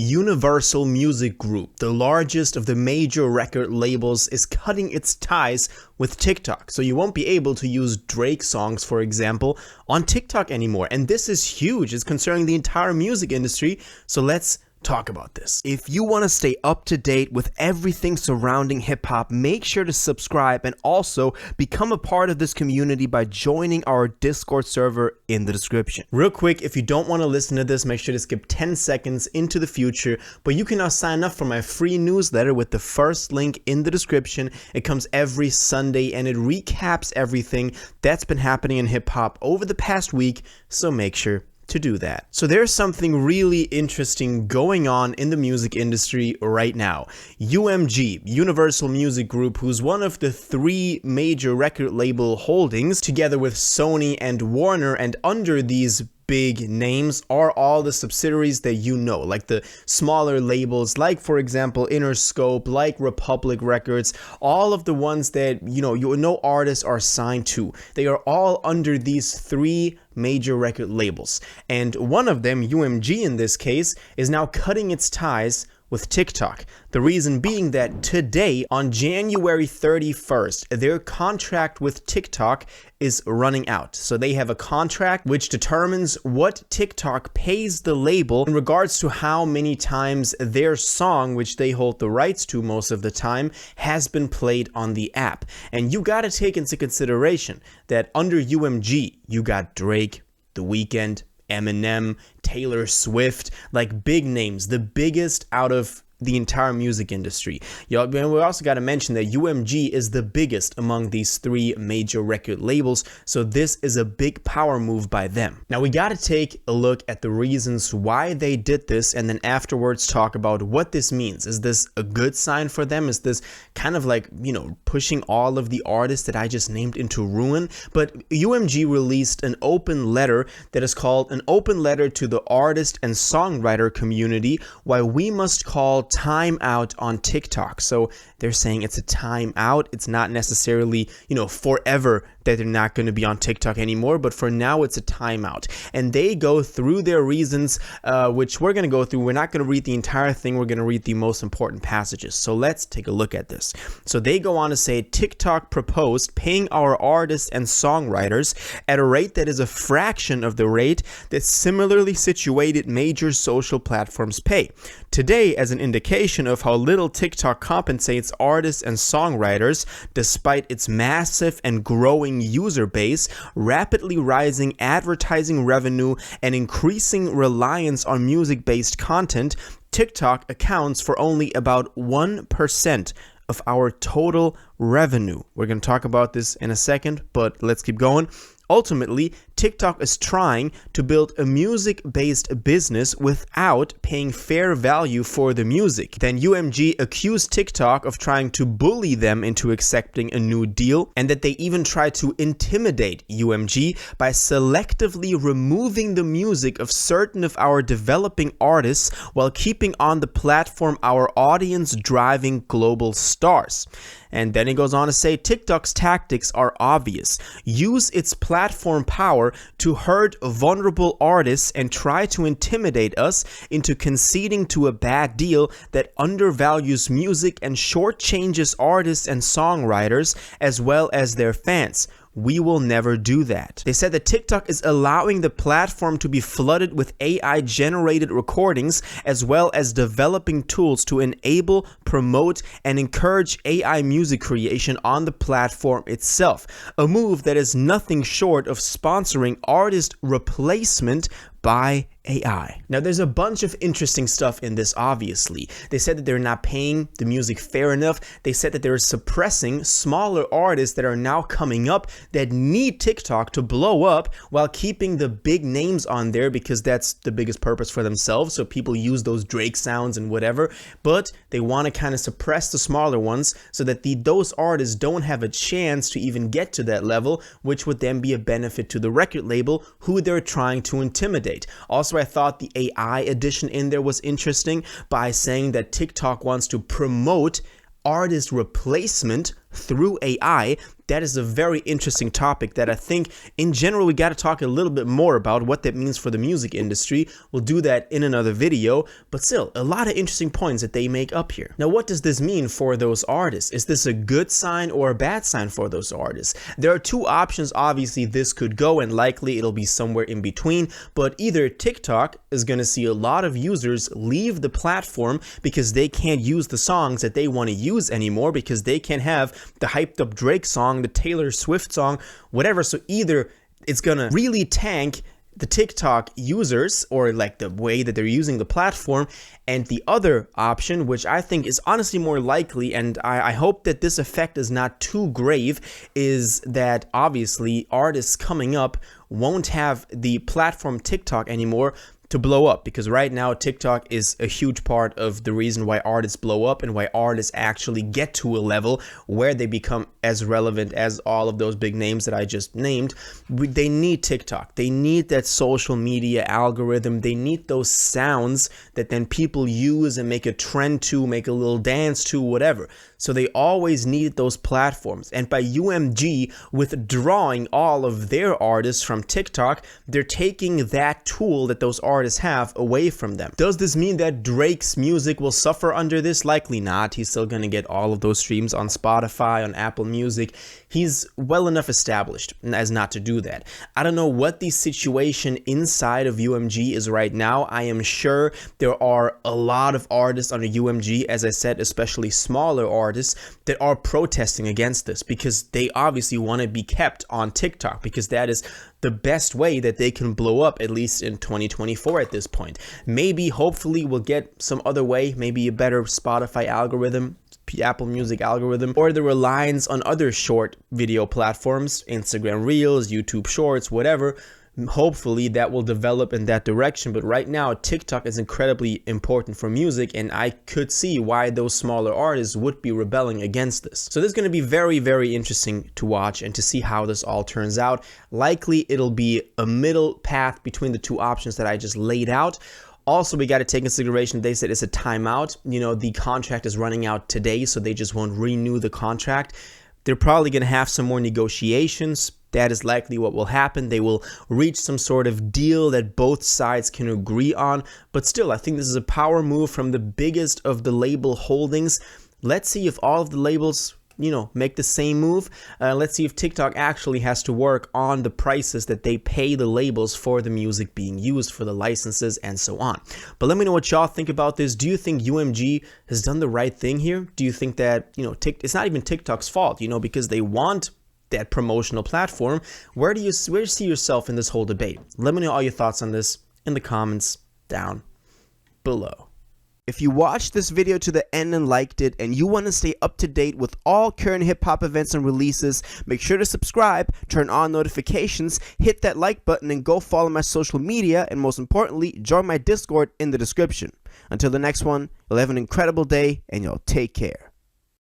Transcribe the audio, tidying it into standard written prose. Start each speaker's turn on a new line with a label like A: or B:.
A: Universal Music Group, the largest of the major record labels, is cutting its ties with TikTok. So you won't be able to use Drake songs, for example, on TikTok anymore. And this is huge. It's concerning the entire music industry. So let's talk about this. If you want to stay up to date with everything surrounding hip hop, make sure to subscribe and also become a part of this community by joining our Discord server in the description. Real quick, if you don't want to listen to this, make sure to skip 10 seconds into the future, but you can now sign up for my free newsletter with the first link in the description. It comes every Sunday and it recaps everything that's been happening in hip hop over the past week, so make sure to do that. So there's something really interesting going on in the music industry right now. UMG, Universal Music Group, who's one of the 3 major record label holdings, together with Sony and Warner, and under these big names are all the subsidiaries that you know, like the smaller labels, like for example Interscope, like Republic Records, all of the ones that you know artists are signed to. They are all under these 3 major record labels, and one of them, UMG in this case, is now cutting its ties with TikTok. The reason being that today, on January 31st, their contract with TikTok is running out. So they have a contract which determines what TikTok pays the label in regards to how many times their song, which they hold the rights to most of the time, has been played on the app. And you gotta take into consideration that under UMG, you got Drake, The Weeknd, Eminem, Taylor Swift, like big names, the biggest out of the entire music industry. We also got to mention that UMG is the biggest among these 3 major record labels, so this is a big power move by them. Now we got to take a look at the reasons why they did this, and then afterwards talk about what this means. Is this a good sign for them? Is this kind of like, pushing all of the artists that I just named into ruin? But UMG released an open letter that is called an open letter to the artist and songwriter community, why we must call time out on TikTok. So they're saying it's a time out. It's not necessarily, forever that they're not going to be on TikTok anymore, but for now it's a timeout. And they go through their reasons, which we're going to go through. We're not going to read the entire thing. We're going to read the most important passages. So let's take a look at this. So they go on to say, TikTok proposed paying our artists and songwriters at a rate that is a fraction of the rate that similarly situated major social platforms pay. Today, as an indication of how little TikTok compensates artists and songwriters, despite its massive and growing user base, rapidly rising advertising revenue, and increasing reliance on music-based content, TikTok accounts for only about 1% of our total revenue. We're going to talk about this in a second, but let's keep going. Ultimately, TikTok is trying to build a music-based business without paying fair value for the music. Then UMG accused TikTok of trying to bully them into accepting a new deal, and that they even tried to intimidate UMG by selectively removing the music of certain of our developing artists while keeping on the platform our audience-driving global stars. And then it goes on to say, TikTok's tactics are obvious. Use its platform power to hurt vulnerable artists and try to intimidate us into conceding to a bad deal that undervalues music and shortchanges artists and songwriters as well as their fans. We will never do that. They said that TikTok is allowing the platform to be flooded with AI-generated recordings, as well as developing tools to enable, promote, and encourage AI music creation on the platform itself. A move that is nothing short of sponsoring artist replacement by AI. Now, there's a bunch of interesting stuff in this, obviously. They said that they're not paying the music fair enough. They said that they're suppressing smaller artists that are now coming up that need TikTok to blow up while keeping the big names on there because that's the biggest purpose for themselves. So people use those Drake sounds and whatever, but they want to kind of suppress the smaller ones so that those artists don't have a chance to even get to that level, which would then be a benefit to the record label who they're trying to intimidate. Also, I thought the AI addition in there was interesting by saying that TikTok wants to promote artist replacement through AI. that is a very interesting topic that I think in general we got to talk a little bit more about what that means for the music industry. We'll do that in another video, but still a lot of interesting points that they make up here. Now, what does this mean for those artists? Is this a good sign or a bad sign for those artists? There are two options. Obviously this could go, and likely it'll be somewhere in between, but either TikTok is going to see a lot of users leave the platform because they can't use the songs that they want to use anymore, because they can have the hyped up Drake song, the Taylor Swift song, whatever. So either it's gonna really tank the TikTok users, or like the way that they're using the platform, and the other option, which I think is honestly more likely, and I hope that this effect is not too grave, is that obviously artists coming up won't have the platform TikTok anymore to blow up, because right now TikTok is a huge part of the reason why artists blow up and why artists actually get to a level where they become as relevant as all of those big names that I just named. They need TikTok. They need that social media algorithm. They need those sounds that then people use and make a trend to, make a little dance to, whatever. So they always needed those platforms. And by UMG withdrawing all of their artists from TikTok, they're taking that tool that those artists have away from them. Does this mean that Drake's music will suffer under this? Likely not. He's still going to get all of those streams on Spotify, on Apple Music. He's well enough established as not to do that. I don't know what the situation inside of UMG is right now. I am sure there are a lot of artists under UMG, as I said, especially smaller artists, that are protesting against this, because they obviously want to be kept on TikTok, because that is the best way that they can blow up, at least in 2024 at this point. Maybe, hopefully, we'll get some other way, maybe a better Spotify algorithm, Apple Music algorithm, or the reliance on other short video platforms, Instagram Reels, YouTube Shorts, whatever. Hopefully that will develop in that direction, but right now TikTok is incredibly important for music, and I could see why those smaller artists would be rebelling against this. So this is going to be very, very interesting to watch and to see how this all turns out. Likely it'll be a middle path between the two options that I just laid out. Also, we got to take into consideration, they said it's a timeout. You know, the contract is running out today, so they just won't renew the contract. They're probably going to have some more negotiations. That is likely what will happen. They will reach some sort of deal that both sides can agree on. But still, I think this is a power move from the biggest of the label holdings. Let's see if all of the labels, you know, make the same move. Let's see if TikTok actually has to work on the prices that they pay the labels for the music being used, for the licenses and so on. But let me know what y'all think about this. Do you think UMG has done the right thing here? Do you think that, you know, it's not even TikTok's fault, you know, because they want that promotional platform? Where do you see yourself in this whole debate? Let me know all your thoughts on this in the comments down below. If you watched this video to the end and liked it, and you want to stay up to date with all current hip-hop events and releases, make sure to subscribe, turn on notifications, hit that like button, and go follow my social media, and most importantly, join my Discord in the description. Until the next one, you'll have an incredible day, and you'll take care.